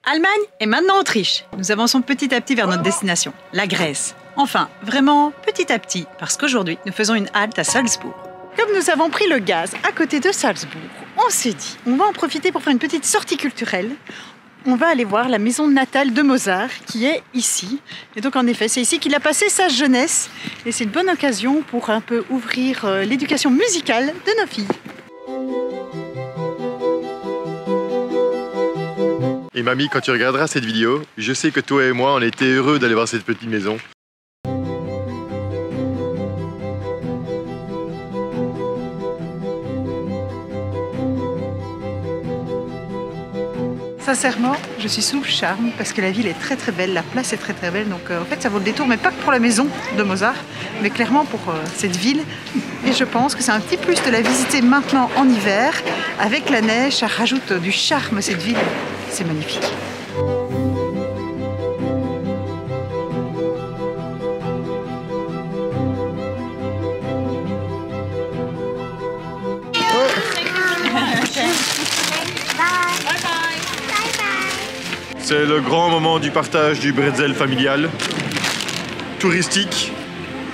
Allemagne et maintenant Autriche. Nous avançons petit à petit vers notre destination, la Grèce. Enfin, vraiment petit à petit, parce qu'aujourd'hui, nous faisons une halte à Salzbourg. Comme nous avons pris le gaz à côté de Salzbourg, on s'est dit, on va en profiter pour faire une petite sortie culturelle. On va aller voir la maison natale de Mozart, qui est ici. Et donc en effet, c'est ici qu'il a passé sa jeunesse. Et c'est une bonne occasion pour un peu ouvrir l'éducation musicale de nos filles. Et mamie, quand tu regarderas cette vidéo, je sais que toi et moi, on était heureux d'aller voir cette petite maison. Sincèrement, je suis sous le charme parce que la ville est très très belle, la place est très très belle. Donc en fait, ça vaut le détour, mais pas que pour la maison de Mozart, mais clairement pour cette ville. Et je pense que c'est un petit plus de la visiter maintenant en hiver. Avec la neige, ça rajoute du charme à cette ville. C'est magnifique. C'est le grand moment du partage du bretzel familial, touristique,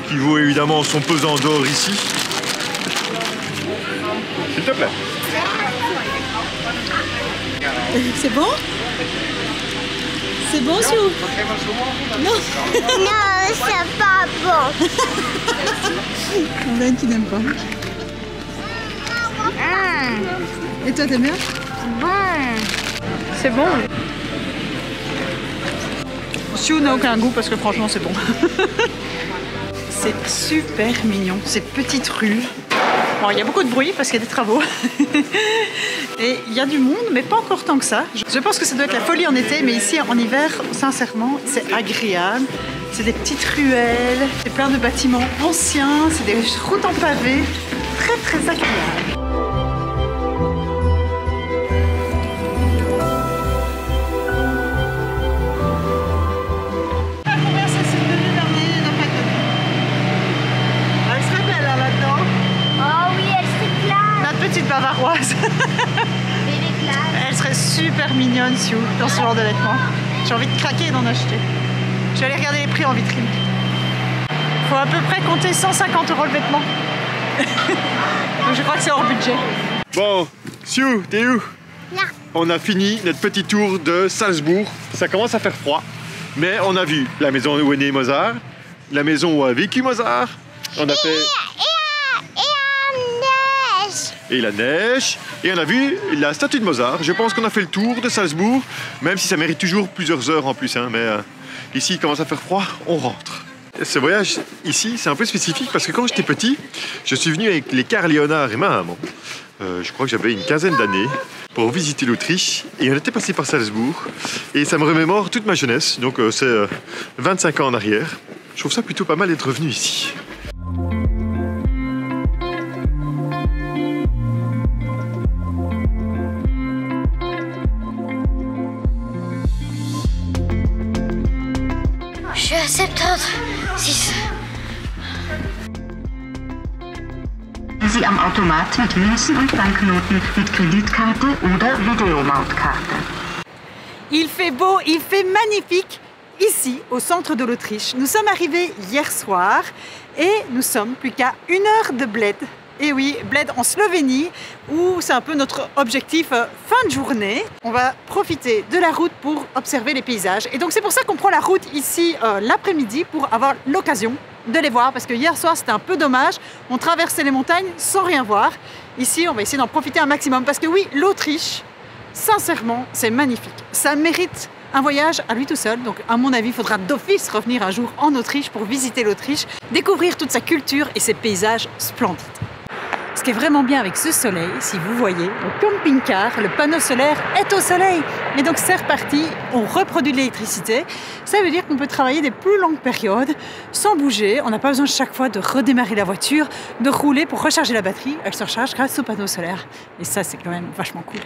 qui vaut évidemment son pesant d'or ici. S'il te plaît. C'est bon? C'est bon, Sue? Non. Non, c'est pas bon. Il y en a une qui n'aime pas. Et toi, t'aimes bien? C'est bon. Sue n'a aucun goût parce que franchement, c'est bon. C'est super mignon, ces petites rues. Bon, il y a beaucoup de bruit parce qu'il y a des travaux. Et il y a du monde, mais pas encore tant que ça. Je pense que ça doit être la folie en été, mais ici en hiver, sincèrement, c'est agréable. C'est des petites ruelles, c'est plein de bâtiments anciens, c'est des routes en pavé. Très très agréable. Bavaroise. Elle serait super mignonne, Sue, dans ce genre de vêtements. J'ai envie de craquer et d'en acheter. Je vais aller regarder les prix en vitrine. Faut à peu près compter 150 € le vêtement. Donc je crois que c'est hors budget. Bon, Sue, t'es où? Là. On a fini notre petit tour de Salzbourg. Ça commence à faire froid, mais on a vu la maison où est né Mozart, la maison où a vécu Mozart. On a fait... Et la neige, et on a vu la statue de Mozart. Je pense qu'on a fait le tour de Salzbourg, même si ça mérite toujours plusieurs heures en plus. Hein, mais ici, il commence à faire froid, on rentre. Ce voyage ici, c'est un peu spécifique parce que quand j'étais petit, je suis venu avec les Karl Leonhard et ma maman. Je crois que j'avais une quinzaine d'années pour visiter l'Autriche et on était passé par Salzbourg. Et ça me remémore toute ma jeunesse, donc c'est 25 ans en arrière. Je trouve ça plutôt pas mal d'être revenu ici. Je suis à 76. Sie am Automat mit Münzen und Banknoten mit Kreditkarte oder Videomautkarte. Il fait beau, il fait magnifique ici au centre de l'Autriche. Nous sommes arrivés hier soir et nous sommes plus qu'à 1 heure de Bled. Et oui, Bled en Slovénie, où c'est un peu notre objectif fin de journée. On va profiter de la route pour observer les paysages. Et donc c'est pour ça qu'on prend la route ici l'après-midi pour avoir l'occasion de les voir. Parce que hier soir, c'était un peu dommage. On traversait les montagnes sans rien voir. Ici, on va essayer d'en profiter un maximum. Parce que oui, l'Autriche, sincèrement, c'est magnifique. Ça mérite un voyage à lui tout seul. Donc à mon avis, il faudra d'office revenir un jour en Autriche pour visiter l'Autriche, découvrir toute sa culture et ses paysages splendides. Ce qui est vraiment bien avec ce soleil, si vous voyez, le camping-car, le panneau solaire est au soleil. Et donc c'est reparti, on reproduit de l'électricité. Ça veut dire qu'on peut travailler des plus longues périodes sans bouger. On n'a pas besoin chaque fois de redémarrer la voiture, de rouler pour recharger la batterie. Elle se recharge grâce au panneau solaire. Et ça, c'est quand même vachement cool.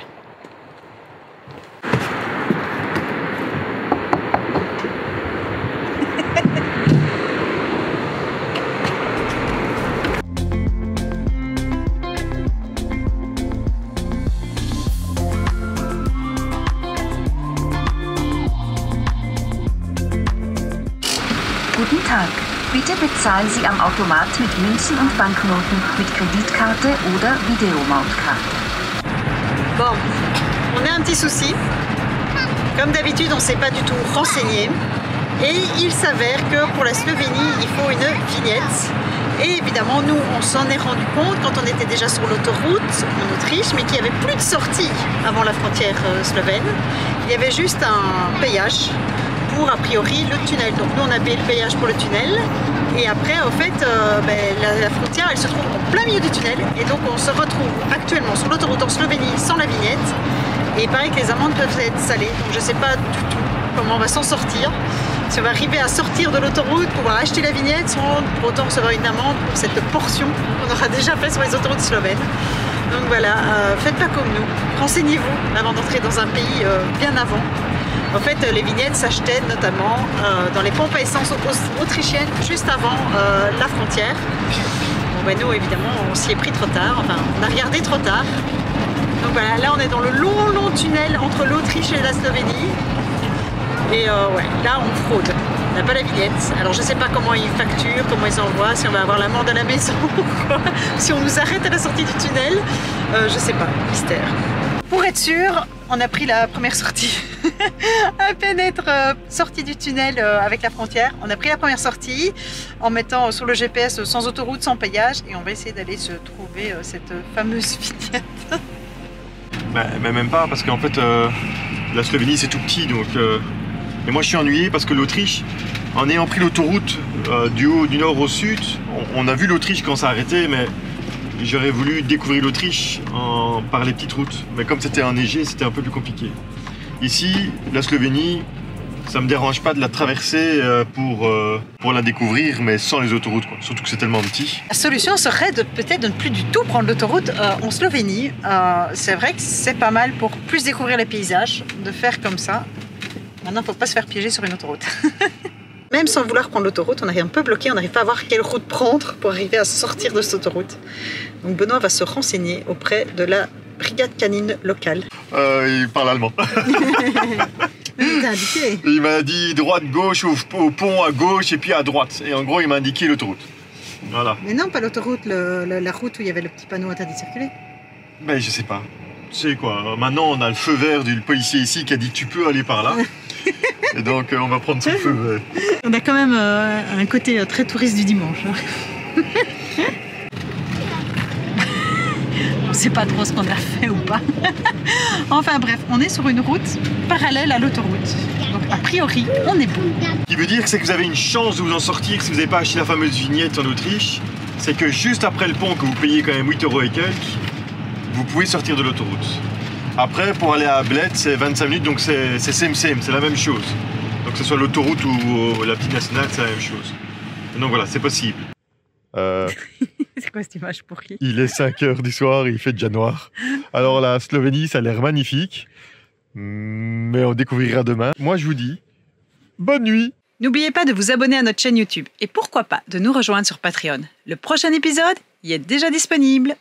Guten Tag. Bitte bezahlen Sie am Automat mit Münzen und Banknoten, mit Kreditkarte oder Videomautkarte. Bon, on a un petit souci. Comme d'habitude, on ne s'est pas du tout renseigné. Et il s'avère que pour la Slovénie, il faut une vignette. Et évidemment, nous, on s'en est rendu compte quand on était déjà sur l'autoroute en Autriche, mais qu'il n'y avait plus de sortie avant la frontière slovène. Il y avait juste un péage pour, a priori, le tunnel. Donc nous, on a payé le péage pour le tunnel. Et après, en fait, la frontière, elle se trouve en plein milieu du tunnel. Et donc, on se retrouve actuellement sur l'autoroute en Slovénie sans la vignette. Et il paraît que les amendes peuvent être salées. Donc je ne sais pas du tout comment on va s'en sortir. Si on va arriver à sortir de l'autoroute, pouvoir acheter la vignette sans pour autant recevoir une amende pour cette portion qu'on aura déjà fait sur les autoroutes slovènes. Donc voilà, faites pas comme nous. Renseignez-vous avant d'entrer dans un pays bien avant. En fait, les vignettes s'achetaient notamment dans les pompes à essence autrichiennes juste avant la frontière. Bon, ben nous, évidemment, on s'y est pris trop tard. Enfin, on a regardé trop tard. Donc voilà, là, on est dans le long tunnel entre l'Autriche et la Slovénie. Et ouais, là, on fraude. On n'a pas la vignette. Alors, je ne sais pas comment ils facturent, comment ils envoient, si on va avoir l'amende à la maison ou quoi. Si on nous arrête à la sortie du tunnel, je ne sais pas, mystère. Pour être sûr, on a pris la première sortie. À peine être sorti du tunnel avec la frontière, on a pris la première sortie en mettant sur le GPS sans autoroute, sans payage, et on va essayer d'aller se trouver cette fameuse vignette. Mais même pas, parce qu'en fait, la Slovénie c'est tout petit, donc... Et moi je suis ennuyé parce que l'Autriche, en ayant pris l'autoroute du nord au sud, on a vu l'Autriche quand ça a arrêté, mais j'aurais voulu découvrir l'Autriche par les petites routes. Mais comme c'était enneigé, c'était un peu plus compliqué. Ici, la Slovénie, ça me dérange pas de la traverser pour la découvrir, mais sans les autoroutes, quoi. Surtout que c'est tellement petit. La solution serait peut-être de ne plus du tout prendre l'autoroute en Slovénie. C'est vrai que c'est pas mal pour plus découvrir les paysages, de faire comme ça. Maintenant, il ne faut pas se faire piéger sur une autoroute. Même sans vouloir prendre l'autoroute, on est un peu bloqué, on n'arrive pas à voir quelle route prendre pour arriver à sortir de cette autoroute. Donc Benoît va se renseigner auprès de la brigade canine locale. Il parle allemand. Il t'a indiqué. Il m'a dit droite, gauche, au pont à gauche et puis à droite. Et en gros, il m'a indiqué l'autoroute. Voilà. Mais non, pas l'autoroute, la route où il y avait le petit panneau interdit de circuler. Mais je sais pas. Tu sais quoi, maintenant on a le feu vert du policier ici qui a dit tu peux aller par là. Et donc on va prendre ce feu vert. On a quand même un côté très touriste du dimanche. On ne sait pas trop ce qu'on a fait ou pas. Enfin bref, on est sur une route parallèle à l'autoroute. Donc a priori, on est bon. Ce qui veut dire que vous avez une chance de vous en sortir si vous n'avez pas acheté la fameuse vignette en Autriche. C'est que juste après le pont, que vous payez quand même 8 € et quelques, vous pouvez sortir de l'autoroute. Après, pour aller à Bled, c'est 25 minutes, donc c'est same, c'est la même chose. Donc que ce soit l'autoroute ou la petite nationale, c'est la même chose. Donc voilà, c'est possible. C'est quoi cette image pourrie? Il est 5 h du soir, il fait déjà noir. Alors la Slovénie, ça a l'air magnifique, mais on découvrira demain. Moi, je vous dis, bonne nuit! N'oubliez pas de vous abonner à notre chaîne YouTube et pourquoi pas de nous rejoindre sur Patreon. Le prochain épisode y est déjà disponible.